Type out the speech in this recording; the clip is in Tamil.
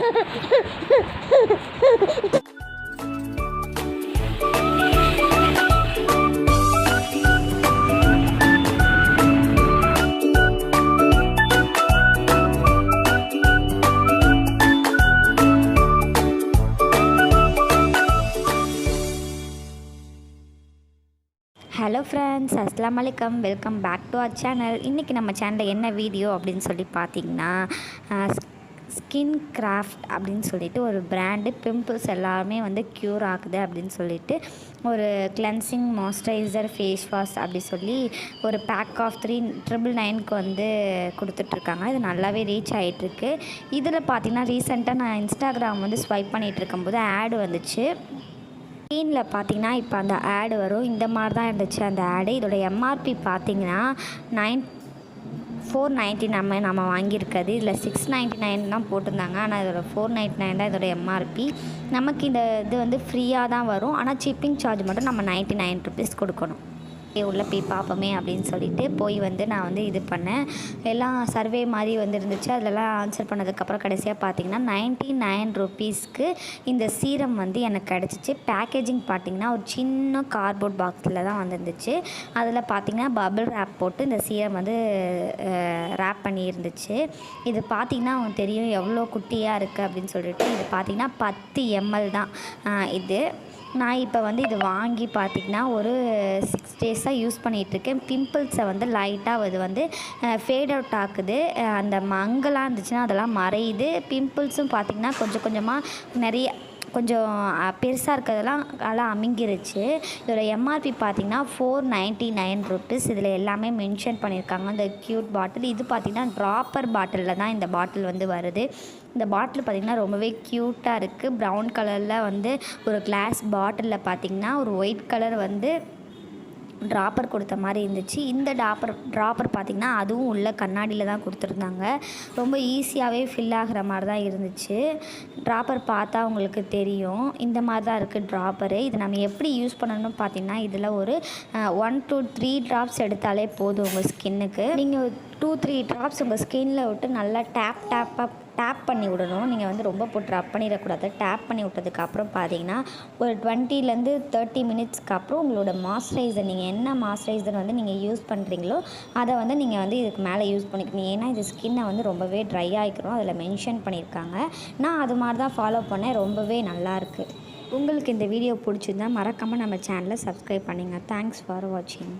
ஹலோ ஃப்ரெண்ட்ஸ், அஸ்ஸலாமு அலைக்கும். Welcome back to our channel. இன்றைக்கி நம்ம சேனலில் என்ன வீடியோ அப்படின்னு சொல்லி பார்த்திங்கன்னா, ஸ்கின் கிராஃப்ட் அப்படின்னு சொல்லிட்டு ஒரு பிராண்டு பிம்பிள்ஸ் எல்லாமே வந்து க்யூர் ஆகுது அப்படின்னு சொல்லிட்டு ஒரு கிளென்சிங் மாய்ஸ்சரைசர் ஃபேஸ் வாஷ் அப்படி சொல்லி ஒரு பேக் ஆஃப் 399க்கு வந்து கொடுத்துட்ருக்காங்க. இது நல்லாவே ரீச் ஆகிட்டுருக்கு. இதில் பார்த்திங்கன்னா ரீசெண்டாக நான் இன்ஸ்டாகிராம் வந்து ஸ்வைப் பண்ணிகிட்டு இருக்கும்போது ஆடு வந்துச்சு. ஸ்க்ரீனில் பார்த்திங்கன்னா இப்போ அந்த ஆடு வரும். இந்த மாதிரி தான் இருந்துச்சு அந்த ஆடு. இதோட எம்ஆர்பி பார்த்திங்கன்னா 499 நம்ம வாங்கியிருக்கிறது. இதில் 699 தான் போட்டிருந்தாங்க. ஆனால் இதோட 499 தான் இதோட எம்ஆர்பி. நமக்கு இந்த இது வந்து ஃப்ரீயாக தான் வரும். ஆனால் ஷிப்பிங் சார்ஜ் மட்டும் நம்ம 99 ருபீஸ் கொடுக்கணும். உள்ளே போய் பார்ப்போமே அப்படின்னு சொல்லிட்டு போய் வந்து நான் வந்து இது பண்ணேன். எல்லாம் சர்வே மாதிரி வந்து இருந்துச்சு. அதிலலாம் ஆன்சர் பண்ணதுக்கப்புறம் கடைசியாக பார்த்திங்கன்னா 99 ருபீஸ்க்கு இந்த சீரம் வந்து எனக்கு கிடச்சிச்சு. பேக்கேஜிங் பார்த்திங்கன்னா ஒரு சின்ன கார்ட்போர்ட் பாக்ஸில் தான் வந்துருந்துச்சு. அதில் பார்த்திங்கன்னா பபிள் ரேப் போட்டு இந்த சீரம் வந்து ரேப் பண்ணி இருந்துச்சு. இது பார்த்திங்கன்னா அவங்க தெரியும் எவ்வளோ குட்டியாக இருக்குது அப்படின்னு சொல்லிட்டு. இது பார்த்திங்கன்னா 10 ml தான் இது. நான் இப்போ வந்து இது வாங்கி பார்த்திங்கன்னா ஒரு 6 டேஸாக யூஸ் பண்ணிகிட்ருக்கேன். பிம்பிள்ஸை வந்து லைட்டாக இது வந்து ஃபேட் அவுட் ஆக்குது. அந்த மங்கலாம் இருந்துச்சுன்னா அதெல்லாம் மறையுது. பிம்பிள்ஸும் பார்த்திங்கன்னா கொஞ்சம் கொஞ்சமாக நிறைய கொஞ்சம் பெருசாக இருக்கிறதெல்லாம் அதெல்லாம் அமுங்கிருச்சு. இதோட எம்ஆர்பி பார்த்திங்கன்னா 499 ருபீஸ். இதில் எல்லாமே மென்ஷன் பண்ணியிருக்காங்க. இந்த க்யூட் பாட்டில் இது பார்த்திங்கன்னா ட்ராப்பர் பாட்டிலில் தான் இந்த பாட்டில் வந்து வருது. இந்த பாட்டில் பார்த்திங்கன்னா ரொம்பவே க்யூட்டாக இருக்குது. ப்ரௌன் கலரில் வந்து ஒரு கிளாஸ் பாட்டிலில் பார்த்திங்கன்னா ஒரு ஒயிட் கலர் வந்து ட்ராப்பர் கொடுத்த மாதிரி இருந்துச்சு. இந்த ட்ராப்பர் பார்த்திங்கன்னா அதுவும் உள்ள கண்ணாடியில் தான் கொடுத்துருந்தாங்க. ரொம்ப ஈஸியாகவே ஃபில் ஆகிற மாதிரி தான் இருந்துச்சு. ட்ராப்பர் பார்த்தா உங்களுக்கு தெரியும். இந்த மாதிரி தான் இருக்குது ட்ராப்பரு. இது நம்ம எப்படி யூஸ் பண்ணணும்னு பார்த்திங்கன்னா இதில் ஒரு 1 to 3 ட்ராப்ஸ் எடுத்தாலே போதும் உங்கள் ஸ்கின்னுக்கு. நீங்கள் 2-3 ட்ராப்ஸ் உங்கள் ஸ்கின்னில் விட்டு நல்லா டேப் பண்ணி விடணும். நீங்கள் வந்து ரொம்ப போட்டு ரப் பண்ணிடக்கூடாது. டேப் பண்ணி விட்டதுக்கப்புறம் பார்த்தீங்கன்னா ஒரு 20 to 30 மினிட்ஸ்க்கு அப்புறம் உங்களோட மாய்ஸ்சரைசர், நீங்கள் என்ன மாய்ஸ்சரைசர் வந்து நீங்கள் யூஸ் பண்ணுறீங்களோ அதை வந்து நீங்கள் வந்து இதுக்கு மேலே யூஸ் பண்ணிக்கணும். ஏன்னா இது ஸ்கின்னை வந்து ரொம்பவே ட்ரை ஆகிக்கிறோம். அதில் மென்ஷன் பண்ணியிருக்காங்க. நான் அது மாதிரி தான் ஃபாலோ பண்ணேன். ரொம்பவே நல்லாயிருக்கு. உங்களுக்கு இந்த வீடியோ பிடிச்சிருந்தா மறக்காமல் நம்ம சேனலை சப்ஸ்கிரைப் பண்ணுங்கள். தேங்க்ஸ் ஃபார் வாட்சிங்.